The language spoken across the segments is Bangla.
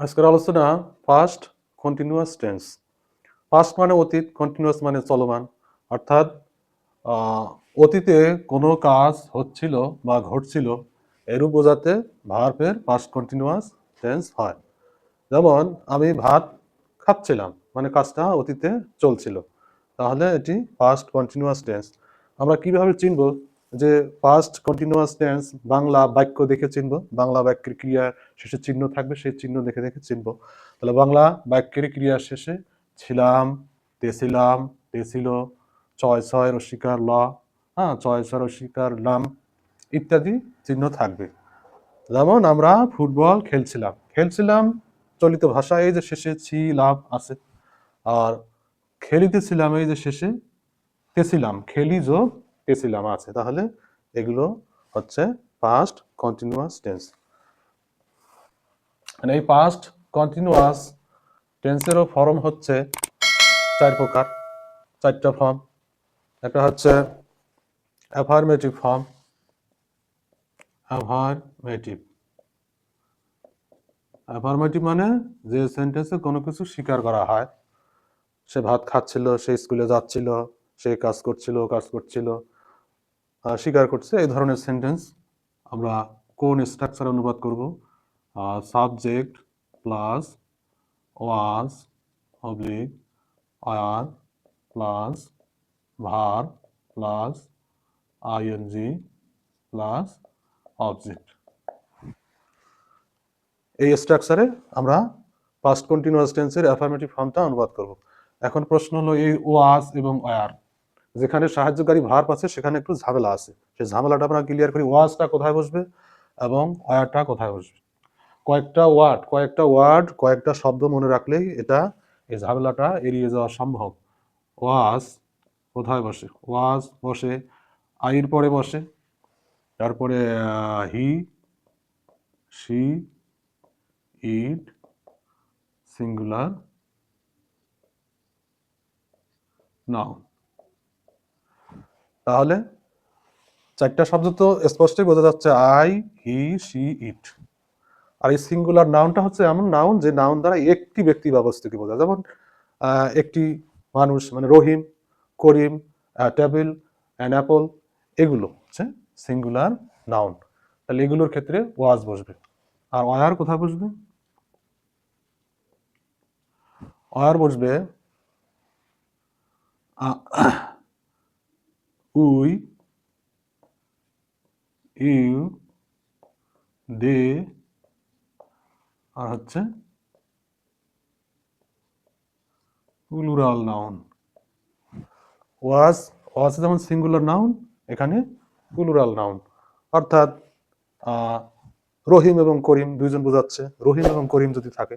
আজকের আলোচনা ফাস্ট কন্টিনিউয়াস টেন্স। ফাস্ট মানে অতীত, কন্টিনিউয়াস মানে চলমান। অর্থাৎ অতীতে কোনো কাজ হচ্ছিল বা ঘটছিল এরূপ বোঝাতে ভার্বের ফাস্ট কন্টিনিউয়াস টেন্স হয়। যেমন আমি ভাত খাচ্ছিলাম, মানে কাজটা অতীতে চলছিল, তাহলে এটি ফাস্ট কন্টিনিউয়াস টেন্স। আমরা কিভাবে চিনব যে ফাস্ট কন্টিনিউয়াস টেন্স? বাংলা বাক্য দেখে চিনব। বাংলা বাক্যের ক্রিয়ার শেষে চিহ্ন থাকবে, সেই চিহ্ন দেখে দেখে চিনব। তাহলে বাংলা বাক্যের ক্রিয়ার শেষে ছিলাম, তেছিলাম, তেছিল, ছয় ছয় রসিকার ল, হ্যাঁ, ছয় ছয় রসিকার লাম ইত্যাদি চিহ্ন থাকবে। যেমন আমরা ফুটবল খেলছিলাম, খেলছিলাম চলিত ভাষায় এই যে শেষে ছিলাম আছে, আর খেলিতেছিলাম এই যে শেষে তেছিলাম, খেলি যোগ তেছিলাম আছে। তাহলে এগুলো হচ্ছে পাস্ট কন্টিনিউয়াস টেন্স। মানে এই পাস্ট কন্টিনিউয়াস টেন্সেরও ফর্ম হচ্ছে চার প্রকার, চারটা ফর্ম। একটা হচ্ছে অ্যাফার্মেটিভ ফর্ম, অ্যাফার্মেটিভ। অ্যাফার্মেটিভ মানে যে সেন্টেন্সে কোনো কিছু স্বীকার করা হয়। সে ভাত খাচ্ছিল, সে স্কুলে যাচ্ছিল, সে কাজ করছিল, স্বীকার করছে, এই ধরনের সেন্টেন্স আমরা কোন স্ট্রাকচারে অনুবাদ করব? Subject plus was oblique are plus verb plus ING plus object. এই স্ট্রাকচারে আমরা পাস্ট কন্টিনিউয়াস টেন্সের অ্যাফার্মেটিভ ফর্মটা অনুবাদ করব। এখন প্রশ্ন হলো, এই ওয়াজ এবং ওয়ার, যেখানে সাহায্যকারী ভার্ব আছে সেখানে একটু ঝামেলা আছে। সেই ঝামেলাটা আমরা ক্লিয়ার করি। ওয়াজটা কোথায় বসবে এবং ওয়ারটা কোথায় বসবে? কয়েকটা শব্দ মনে রাখলেই এটা, এই ঝামেলাটা এড়িয়ে যাওয়া সম্ভব। ওয়াজ কোথায় বসে? ওয়াজ বসে আইর পরে বসে, তারপরে হি, সি, ইট, সিঙ্গুলার নাউন। তাহলে চারটা শব্দ তো স্পষ্টই বোঝা যাচ্ছে, আই, হি, সি, ইট। আর এই সিঙ্গুলার নাউনটা হচ্ছে এমন নাউন যে নাউন দ্বারা একটি ব্যক্তি বা বস্তুকে বোঝায়। যেমন একটি মানুষ, মানে রহিম, করিম, টেবিল, অ্যান অ্যাপল, এগুলো হচ্ছে সিঙ্গুলার নাউন। তাহলে এগুলোর ক্ষেত্রে ওয়াজ বসবে। আর ওয়ার কোথায় বসবে? ওয়ার বসবে উই, ইউ, দে, আর হচ্ছে প্লুরাল নাউন। ওয়াজ ওয়াজ যেমন সিঙ্গুলার নাউন, এখানে প্লুরাল নাউন। অর্থাৎ রহিম এবং করিম দুইজন বোঝাচ্ছে। রহিম এবং করিম যদি থাকে,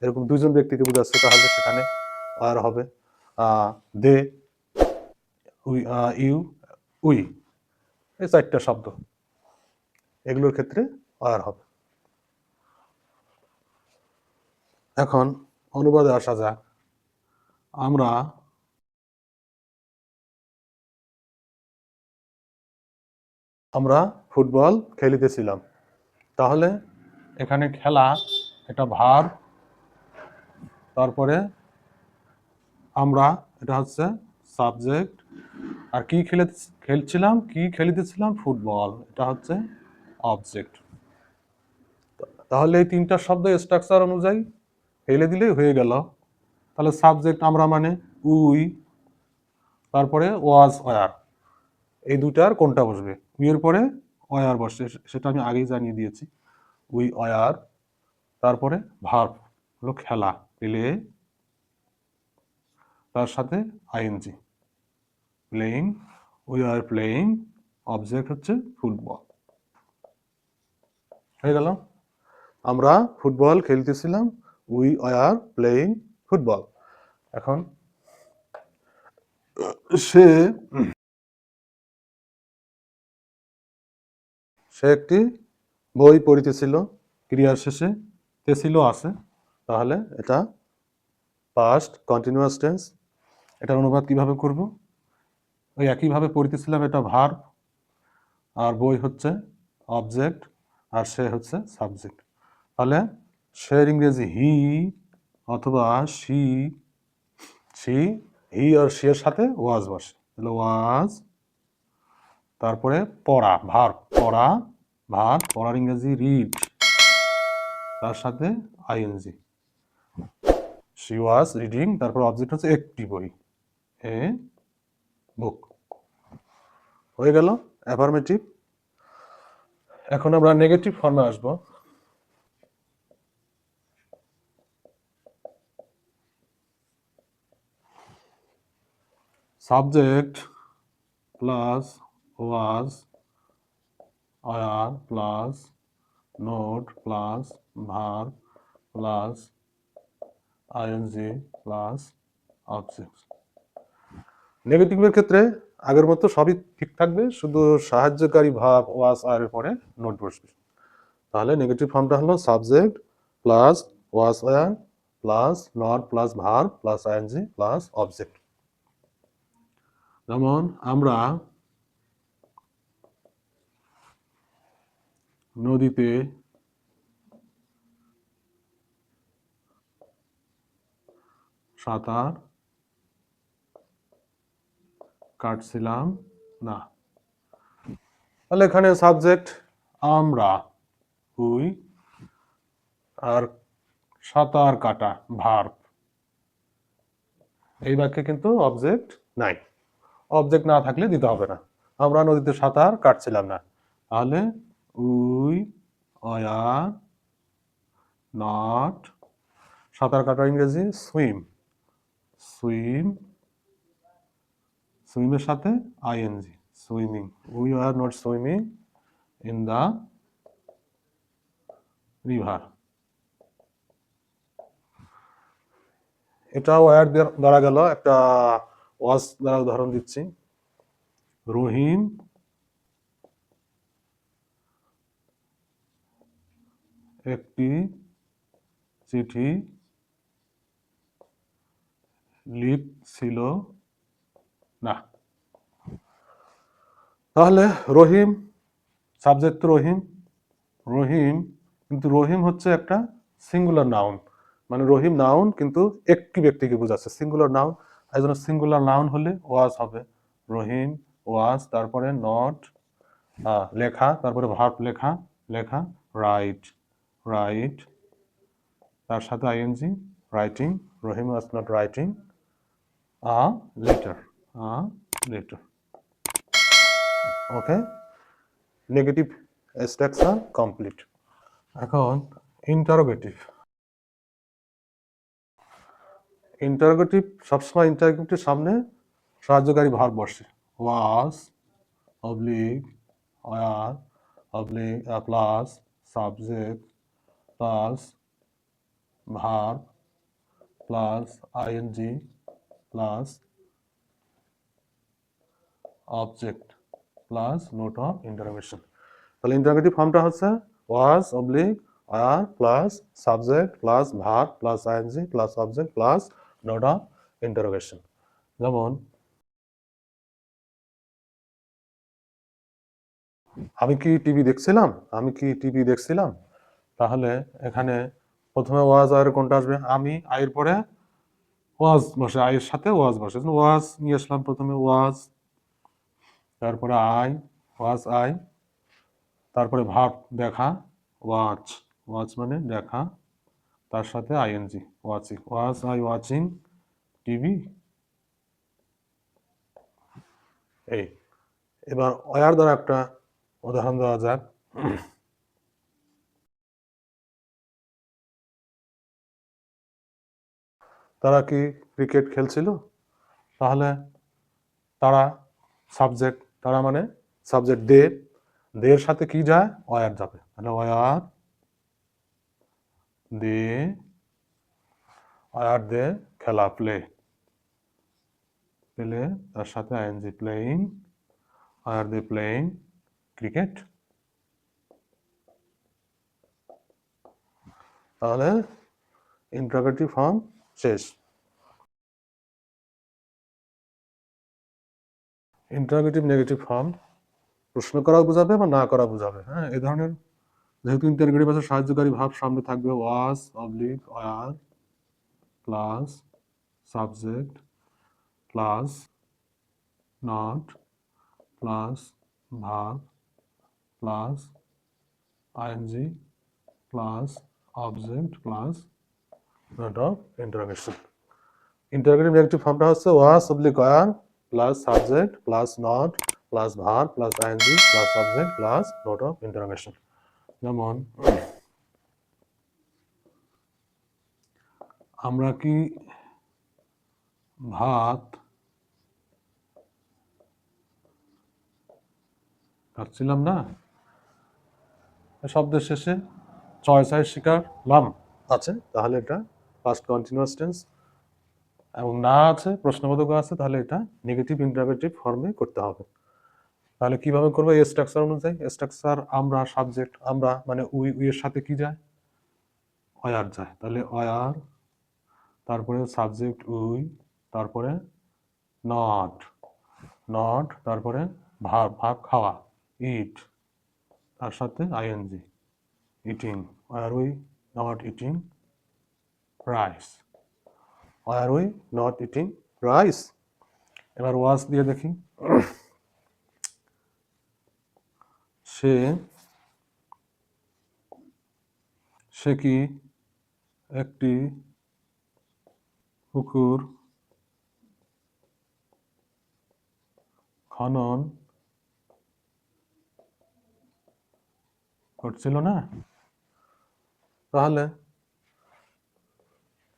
এরকম দুইজন ব্যক্তিকে বোঝাচ্ছে, তাহলে সেখানে আর হবে দে, উই, ইউ, উই। এই চারটা শব্দ, এগুলোর ক্ষেত্রে আর হবে। এখন অনুবাদে আসা যাক। আমরা ফুটবল খেলিতেছিলাম, তাহলে এখানে খেলা এটা ভার্ব, তারপরে আমরা এটা হচ্ছে সাবজেক্ট, আর খেলিতেছিলাম ফুটবল, এটা হচ্ছে অবজেক্ট। তাহলে এই তিনটা শব্দ স্ট্রাকচার অনুযায়ী ফেলে দিলেই হয়ে গেল। তাহলে সাবজেক্ট আমরা মানে উই, তারপরে ওয়াজ ওয়ার, এই দুটার কোনটা বসবে? উই এর পরে ওয়ার বসে, সেটা আমি আগেই জানিয়ে দিয়েছি। উই ওয়ার, তারপরে ভার্ব হলো খেলা, প্লে, তার সাথে ING, playing, we are playing, object হচ্ছে ফুটবল। হয়ে গেল, আমরা ফুটবল খেলতেছিলাম, উই আর প্লেইং ফুটবল। এখন সে সে একটি বই পড়িতেছিল, ক্রিয়ার শেষে তেছিল আছে, তাহলে এটা পাস্ট কন্টিনিউয়াস টেন্স। এটার অনুবাদ কিভাবে করব? ওই একইভাবে পড়িতেছিলাম, এটা ভার্ব, আর বই হচ্ছে অবজেক্ট, আর সে হচ্ছে সাবজেক্ট। তাহলে সের ইংরেজি হি অথবা সি, হি আর সি এর সাথে ওয়াজ বসে, তাহলে ওয়াজ, তারপরে পড়া, পড়া, পড়ার ইংরেজি রিড, তার সাথে আইএনজি, শি ওয়াজ রিডিং, তারপর অবজেক্ট হচ্ছে একটি বই, এ বুক। হয়ে গেল অ্যাফার্মেটিভ। এখন আমরা নেগেটিভ ফর্মে আসব। Subject plus was, R plus not plus verb plus ING plus object. নেগেটিভের ক্ষেত্রে আগের মতো সবই ঠিক থাকবে, শুধু সাহায্যকারী ভাব ওয়াজ আর এর পরে নোট বসবে। তাহলে নেগেটিভ ফর্মটা হলো subject plus was R plus not plus verb plus ING plus object. যেমন আমরা নদীতে সাঁতার কাটছিলাম না। তাহলে এখানে সাবজেক্ট আমরা, হুই, আর সাঁতার কাটা ভার্ব। এই বাক্যে কিন্তু অবজেক্ট নাই, অবজেক্ট না থাকলে দিতে হবে না। আমরা নদীতে সাঁতার কাটছিলাম না, তাহলে উই আর নট, সাঁতার কাটার ইংরেজি সুইম, সুইম, সুইমের সাথে ING, swimming, we are not swimming in the river. এটা ওয়ার দ্বারা গেল। একটা ওয়াজ দ্বারা উদাহরণ দিচ্ছি। রহিম একটি চিঠি লিখছিল না। তাহলে রহিম, সাবজেক্ট তো রহিম, রহিম, কিন্তু রহিম হচ্ছে একটা সিঙ্গুলার নাউন, মানে রহিম নাউন কিন্তু একটি ব্যক্তিকে বোঝাচ্ছে, সিঙ্গুলার নাউন। এই জন্য সিঙ্গুলার নাউন হলে ওয়াজ হবে, রহিম ওয়াজ, তারপরে নট লেখা, তারপরে ভার্ব লেখা, লেখা রাইট, রাইট, তার সাথে ING writing, Rahim was not writing a letter, a letter. Okay, negative structure complete. এখন ইন্টারোগেটিভ। ইন্টারোগেটিভ সবসময় ইন্টারোগেটিভ সামনে সাহায্যকারী ভার্ব বসে, was oblique are oblique plus subject plus verb plus ING plus object plus note of interrogation. তাহলে ইন্টারোগেটিভ ফর্মটা হচ্ছে was oblique are plus subject plus verb plus ING plus object plus note of interrogation. যেমন আমি কি টিভি দেখছিলাম, আমি কি টিভি দেখছিলাম, তাহলে এখানে প্রথমে ওয়াজ আর কোনটা আসবে, আমি, আয়ের পরে ওয়াজ বসে, আয়ের সাথে ওয়াজ বসে, ওয়াজ নিয়ে আসলাম প্রথমে, ওয়াজ, তারপরে আই, ওয়াজ আই, তারপরে ভাব দেখা, ওয়াচ, ওয়াচ মানে দেখা, তার সাথে ING watching, was I watching TV. এই এবার ওয়ার দ্বারা একটা উদাহরণ দেওয়া যাক। তারা কি ক্রিকেট খেলছিল, তাহলে তারা সাবজেক্ট, তারা মানে সাবজেক্ট দে, দের সাথে কি যায়, ওয়ার যাবে, তাহলে ওয়ার দে, ওয়ার দে খেলা, প্লে, প্লে, তার সাথে ING playing, are they playing cricket. তাহলে ইন্টারোগেটিভ ফর্ম শেষ। ইন্টারোগেটিভ নেগেটিভ ফর্ম প্রশ্ন করা বোঝাবে বা না করা বোঝাবে, হ্যাঁ, এই ধরনের যেহেতু ইন্টারোগেটিভ আছে সাহায্যকারী ভাব সামনে থাকবে was oblique were plus subject plus not plus verb plus ING plus object plus note of interrogation. Interrogative negative ফর্মটা হচ্ছে was oblique were plus subject plus not plus verb plus ING plus subject plus note of interrogation. যেমন আমরা কি ভাত খাচ্ছিলাম না, শব্দের শেষে চয়েস শিকার লাম আছে, তাহলে এটা পাস্ট কন্টিনিউয়াস টেন্স, এবং না আছে প্রশ্নবোধক আছে, তাহলে এটা নেগেটিভ ইন্টারোগেটিভ ফর্মে করতে হবে। তাহলে কিভাবে করবো? এই স্ট্রাকচার অনুযায়ী। স্ট্রাকচার আমরা সাবজেক্ট আমরা মানে উই এর সাথে কি যায়? অয়ার যায়। তাহলে অয়ার, তারপরে সাবজেক্ট উই, তারপরে নট নট, তারপরে ভাব ভাব খাওয়া ইট, তার সাথে ING eating. Are we not eating rice, are we not eating rice. এবার ওয়াজ দিয়ে দেখি। সে কি একটি পুকুর খনন করছিল না? তাহলে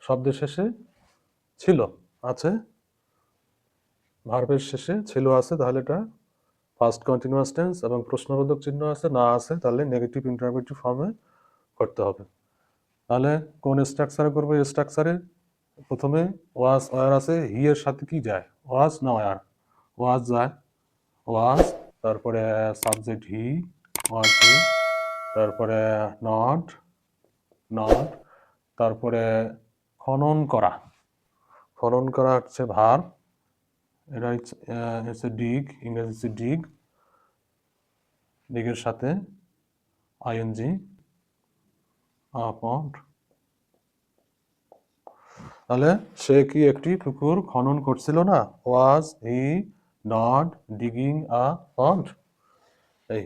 শব্দের শেষে ছিল আছে, ভার্বের শেষে ছিল আছে, তাহলে এটা ফার্স্ট কন্টিনিউয়াস টেন্স, এবং প্রশ্নবোধক চিহ্ন আছে না আছে, তাহলে নেগেটিভ ইন্টারোগেটিভ ফর্মে করতে হবে। তাহলে কোন স্ট্রাকচারে করবো? এই স্ট্রাকচারে প্রথমে ওয়াজ ওয়ার আছে, হি এর সাথে কি যায়? ওয়াজ না ওয়ার? ওয়াজ যায়, ওয়াজ, তারপরে সাবজেক্ট হি, ওয়াজ হি, তারপরে নট নট, তারপরে খনন করা, খনন করা হচ্ছে ভার্ব, এটা হচ্ছে ডিগ, ইংরেজি হচ্ছে ডিগ, ডিগের সাথে আইএনজি পন্ড। তাহলে সে কি একটি পুকুর খনন করছিল না? ওয়াজ হি নট ডিগিং আ পন্ড? এই